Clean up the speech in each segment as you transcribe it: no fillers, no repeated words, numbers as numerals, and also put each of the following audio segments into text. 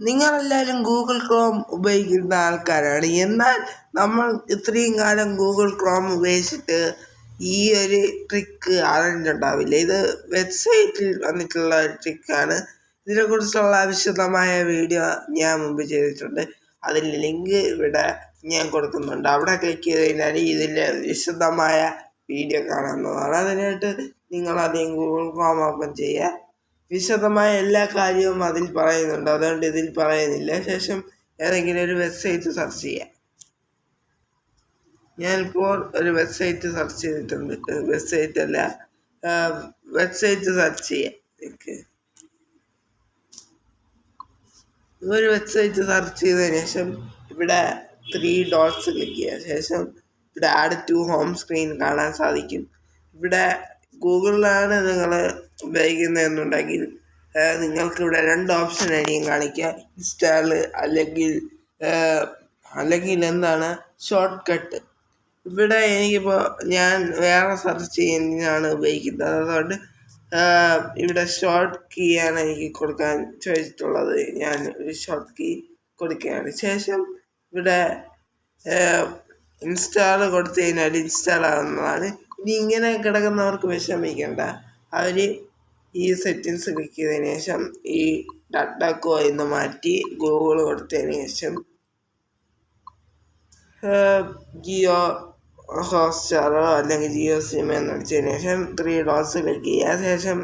നിങ്ങളെല്ലാവരും Google Chrome ഉപയോഗിക്കുന്ന ആൾക്കാരാണ്. എന്നാൽ നമ്മൾ ഇത്രയും കാലം ഗൂഗിൾ ക്രോം ഉപയോഗിച്ചിട്ട് ഈ ഒരു ട്രിക്ക് അറിഞ്ഞിട്ടുണ്ടാവില്ല. ഇത് വെബ്സൈറ്റിൽ വന്നിട്ടുള്ള ഒരു ട്രിക്കാണ്. ഇതിനെക്കുറിച്ചുള്ള വിശദമായ വീഡിയോ ഞാൻ മുമ്പ് ചെയ്തിട്ടുണ്ട്. അതിൻ്റെ ലിങ്ക് ഇവിടെ ഞാൻ കൊടുക്കുന്നുണ്ട്. അവിടെ ക്ലിക്ക് ചെയ്ത് കഴിഞ്ഞാൽ ഇതിൻ്റെ വിശദമായ വീഡിയോ കാണാവുന്നതാണ്. അതിനായിട്ട് നിങ്ങളാദ്യം ഗൂഗിൾ ക്രോം ഓപ്പൺ ചെയ്യുക. വിശദമായ എല്ലാ കാര്യവും അതിൽ പറയുന്നുണ്ട്, അതുകൊണ്ട് ഇതിൽ പറയുന്നില്ല. ശേഷം ഏതെങ്കിലും ഒരു വെബ്സൈറ്റ് സെർച്ച് ചെയ്യാം. ഞാനിപ്പോൾ ഒരു വെബ്സൈറ്റ് സെർച്ച് ചെയ്തിട്ടുണ്ട്. വെബ്സൈറ്റ് സെർച്ച് ചെയ്യാം. ഒരു വെബ്സൈറ്റ് സെർച്ച് ചെയ്തതിന് ശേഷം ഇവിടെ 3 dots ക്ലിക്ക് ചെയ്യുക. ശേഷം ഇവിടെ ആഡ് ടു ഹോം സ്ക്രീൻ കാണാൻ സാധിക്കും. ഇവിടെ ഗൂഗിളിലാണ് നിങ്ങൾ ഉപയോഗിക്കുന്നതെന്നുണ്ടെങ്കിൽ നിങ്ങൾക്കിവിടെ 2 ഓപ്ഷൻ ആയിരിക്കും കാണിക്കുക. ഇൻസ്റ്റാള് അല്ലെങ്കിൽ എന്താണ് ഷോർട്ട് കട്ട്. ഇവിടെ എനിക്കിപ്പോൾ ഞാൻ വേറെ സെർച്ച് ചെയ്യുന്നതാണ് ഉപയോഗിക്കുന്നത്. അതുകൊണ്ട് ഇവിടെ ഷോർട്ട് കീ ആണ് എനിക്ക് കൊടുക്കാൻ ചോദിച്ചിട്ടുള്ളത്. ഞാൻ ഒരു ഷോർട്ട് കീ കൊടുക്കുകയാണ്. ശേഷം ഇവിടെ ഇൻസ്റ്റാൾ കൊടുത്തു കഴിഞ്ഞാൽ ഇൻസ്റ്റാൾ ആകുന്നതാണ്. ഇനി ഇങ്ങനെ കിടക്കുന്നവർക്ക് വിഷമിക്കേണ്ട. അവർ ഈ സെറ്റിങ്സ് ക്ലിക്ക് ചെയ്തതിന് ശേഷം ഈ ഡട്ടാക്കോ എന്ന് മാറ്റി ഗൂഗിൾ കൊടുത്തതിന് ശേഷം ജിയോ ഹോട്ട്സ്റ്റാറോ അല്ലെങ്കിൽ ജിയോ സിം എന്ന് അടിച്ചതിന് ശേഷം 3 dots ക്ലിക്ക് ചെയ്യുക. ശേഷം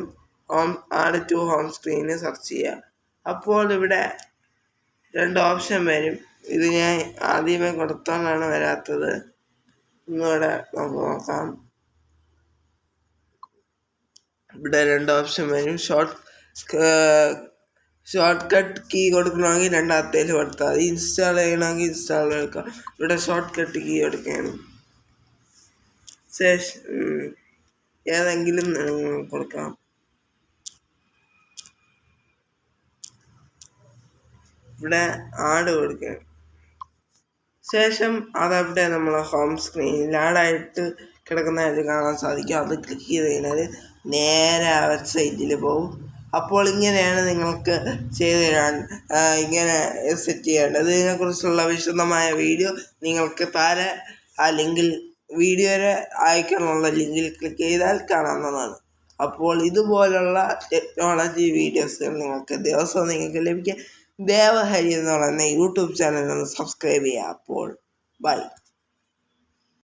add to home screen search ചെയ്യുക. അപ്പോൾ ഇവിടെ 2 ഓപ്ഷൻ വരും. ഇത് ഞാൻ ആദ്യമേ കൊടുത്തോണ്ടാണ് വരാത്തത്. ഒന്നുകൂടെ നമുക്ക് നോക്കാം. ഇവിടെ 2 ഓപ്ഷൻ വരും. ഷോർട്ട് കട്ട് കീ കൊടുക്കണമെങ്കിൽ രണ്ടാമത്തേൽ കൊടുത്താൽ മതി. ഇൻസ്റ്റാൾ ചെയ്യണമെങ്കിൽ ഇൻസ്റ്റാൾ എടുക്കാം. ഇവിടെ ഷോർട്ട് കട്ട് കീ കൊടുക്കുകയാണ്. ശേഷം ഏതെങ്കിലും കൊടുക്കാം. ഇവിടെ ആഡ് കൊടുക്കുകയാണ്. ശേഷം അതവിടെ നമ്മളെ ഹോം സ്ക്രീനിൽ ആഡായിട്ട് കിടക്കുന്നതായിട്ട് കാണാൻ സാധിക്കും. അത് ക്ലിക്ക് ചെയ്ത് കഴിഞ്ഞാൽ നേരെ ആ വെബ്സൈറ്റിൽ പോകും. അപ്പോൾ ഇങ്ങനെയാണ് നിങ്ങൾക്ക് ചെയ്ത് തരാൻ ഇങ്ങനെ സെറ്റ് ചെയ്യേണ്ടത്. ഇതിനെക്കുറിച്ചുള്ള വിശദമായ വീഡിയോ നിങ്ങൾക്ക് താഴെ ആ ലിങ്കിൽ വീഡിയോയുടെ അയക്കാനുള്ള ലിങ്കിൽ ക്ലിക്ക് ചെയ്താൽ കാണാവുന്നതാണ്. അപ്പോൾ ഇതുപോലുള്ള ടെക്നോളജി വീഡിയോസുകൾ നിങ്ങൾക്ക് ലഭിക്കാൻ ദേവഹരി എന്ന് പറയുന്ന യൂട്യൂബ് ചാനൽ ഒന്ന് സബ്സ്ക്രൈബ് ചെയ്യുക. അപ്പോൾ ബൈ.